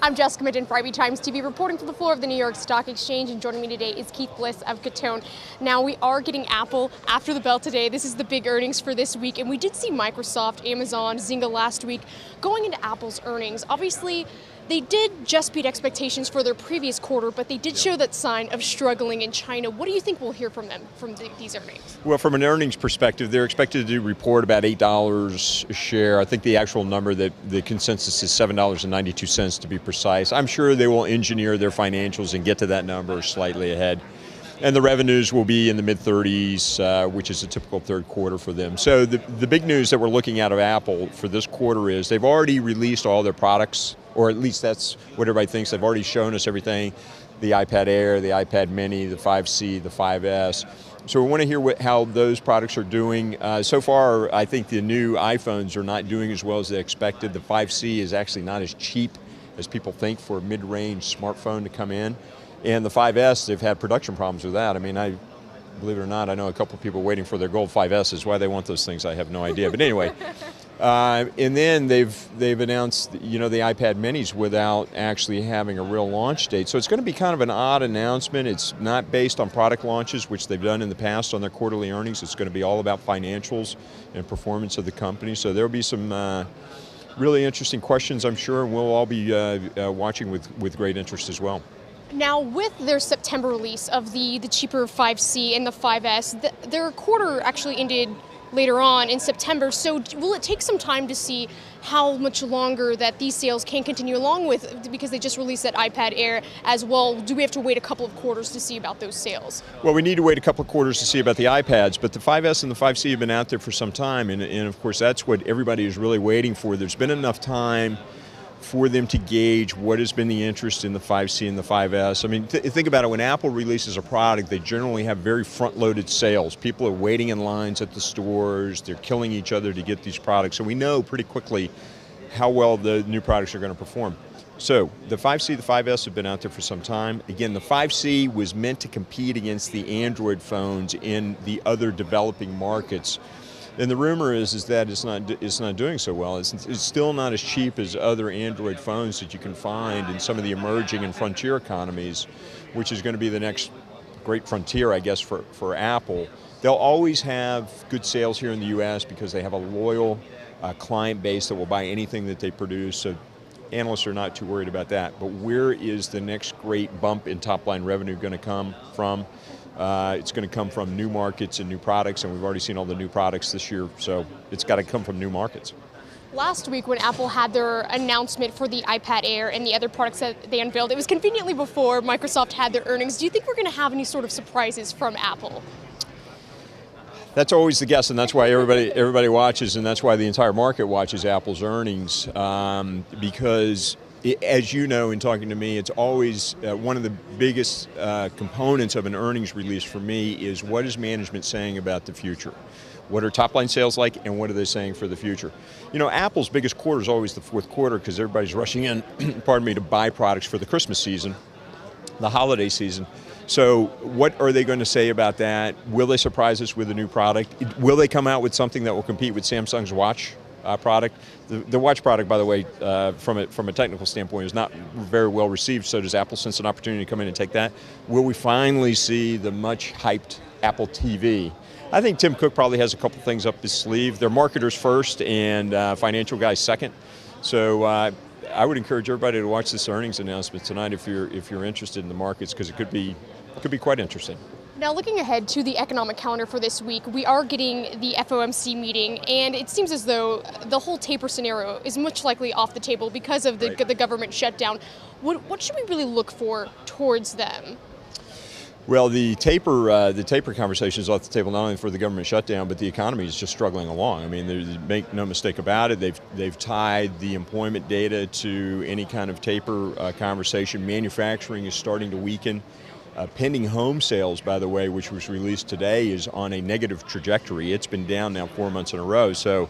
I'm Jessica Midden for IB Times TV, reporting from the floor of the New York Stock Exchange, and joining me today is Keith Bliss of Catone. Now, we are getting Apple after the bell today. This is the big earnings for this week, and we did see Microsoft, Amazon, Zynga last week going into Apple's earnings. Obviously, they did just beat expectations for their previous quarter, but they did show that sign of struggling in China. What do you think we'll hear from them from these earnings? Well, from an earnings perspective, they're expected to report about $8 a share. I think the actual number that the consensus is $7.92 to be precise. I'm sure they will engineer their financials and get to that number slightly ahead. And the revenues will be in the mid-30s, which is a typical third quarter for them. So the big news that we're looking at of Apple for this quarter is they've already released all their products, or at least that's what everybody thinks. They've already shown us everything, the iPad Air, the iPad Mini, the 5C, the 5S. So we want to hear how those products are doing. So far, I think the new iPhones are not doing as well as they expected. The 5C is actually not as cheap as people think for a mid-range smartphone to come in. And the 5S, they've had production problems with that. I mean, believe it or not, I know a couple of people waiting for their gold 5Ss. Why they want those things, I have no idea. But anyway, and then they've announced, the iPad Minis without actually having a real launch date. So it's going to be kind of an odd announcement. It's not based on product launches, which they've done in the past on their quarterly earnings. It's going to be all about financials and performance of the company. So there'll be some really interesting questions, I'm sure, and we'll all be watching with great interest as well. Now, with their September release of the cheaper 5C and the 5S, their quarter actually ended later on in September, so will it take some time to see how much longer that these sales can continue along with, because they just released that iPad Air as well? Do we have to wait a couple of quarters to see about those sales? Well, we need to wait a couple of quarters to see about the iPads, but the 5S and the 5C have been out there for some time, and of course that's what everybody is really waiting for. There's been enough time for them to gauge what has been the interest in the 5C and the 5S. I mean, think about it, when Apple releases a product, they generally have very front-loaded sales. People are waiting in lines at the stores, they're killing each other to get these products, so we know pretty quickly how well the new products are going to perform. So, the 5C, the 5S have been out there for some time. Again, the 5C was meant to compete against the Android phones in the other developing markets. And the rumor is that it's not doing so well. It's still not as cheap as other Android phones that you can find in some of the emerging and frontier economies, which is going to be the next great frontier, I guess, for Apple. They'll always have good sales here in the US because they have a loyal client base that will buy anything that they produce. So analysts are not too worried about that. But where is the next great bump in top-line revenue going to come from? It's going to come from new markets and new products, and we've already seen all the new products this year, so it's got to come from new markets. Last week when Apple had their announcement for the iPad Air and the other products that they unveiled, it was conveniently before Microsoft had their earnings. Do you think we're going to have any sort of surprises from Apple? That's always the guess, and that's why everybody watches, and that's why the entire market watches Apple's earnings, because as you know, in talking to me, it's always one of the biggest components of an earnings release for me is what is management saying about the future? What are top-line sales like, and what are they saying for the future? You know, Apple's biggest quarter is always the fourth quarter because everybody's rushing in, pardon me, to buy products for the Christmas season, the holiday season. So what are they going to say about that? Will they surprise us with a new product? Will they come out with something that will compete with Samsung's watch product? The watch product, by the way, from a technical standpoint, is not very well received, so does Apple sense an opportunity to come in and take that? Will we finally see the much hyped Apple TV? I think Tim Cook probably has a couple things up his sleeve. They're marketers first and financial guys second. So I would encourage everybody to watch this earnings announcement tonight if you're interested in the markets, because it could be quite interesting. Now, looking ahead to the economic calendar for this week, we are getting the FOMC meeting, and it seems as though the whole taper scenario is much likely off the table because of the government shutdown. What should we really look for towards them? Well, the taper conversation is off the table not only for the government shutdown, but the economy is just struggling along. I mean, make no mistake about it. They've tied the employment data to any kind of taper conversation. Manufacturing is starting to weaken. Pending home sales, by the way, which was released today, is on a negative trajectory. It's been down now 4 months in a row. So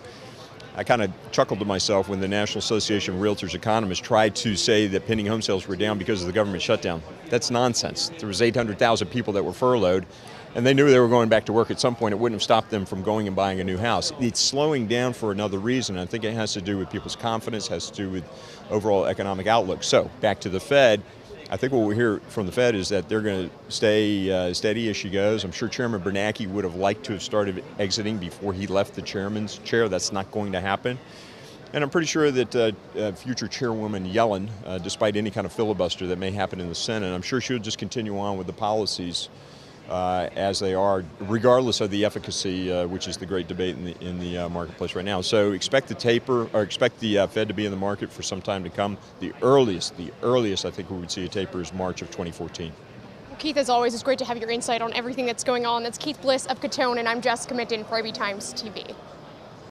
I kind of chuckled to myself when the National Association of Realtors economists tried to say that pending home sales were down because of the government shutdown. That's nonsense. There was 800,000 people that were furloughed, and they knew they were going back to work at some point. It wouldn't have stopped them from going and buying a new house. It's slowing down for another reason. I think it has to do with people's confidence, has to do with overall economic outlook. So back to the Fed. I think what we hear from the Fed is that they're going to stay steady as she goes. I'm sure Chairman Bernanke would have liked to have started exiting before he left the chairman's chair. That's not going to happen. And I'm pretty sure that future Chairwoman Yellen, despite any kind of filibuster that may happen in the Senate, I'm sure she'll just continue on with the policies as they are, regardless of the efficacy, which is the great debate in the marketplace right now. So expect the taper, or expect the Fed to be in the market for some time to come. The earliest I think we would see a taper is March of 2014. Keith, as always, it's great to have your insight on everything that's going on. That's Keith Bliss of Catone, and I'm Jessica Minton for AB Times TV.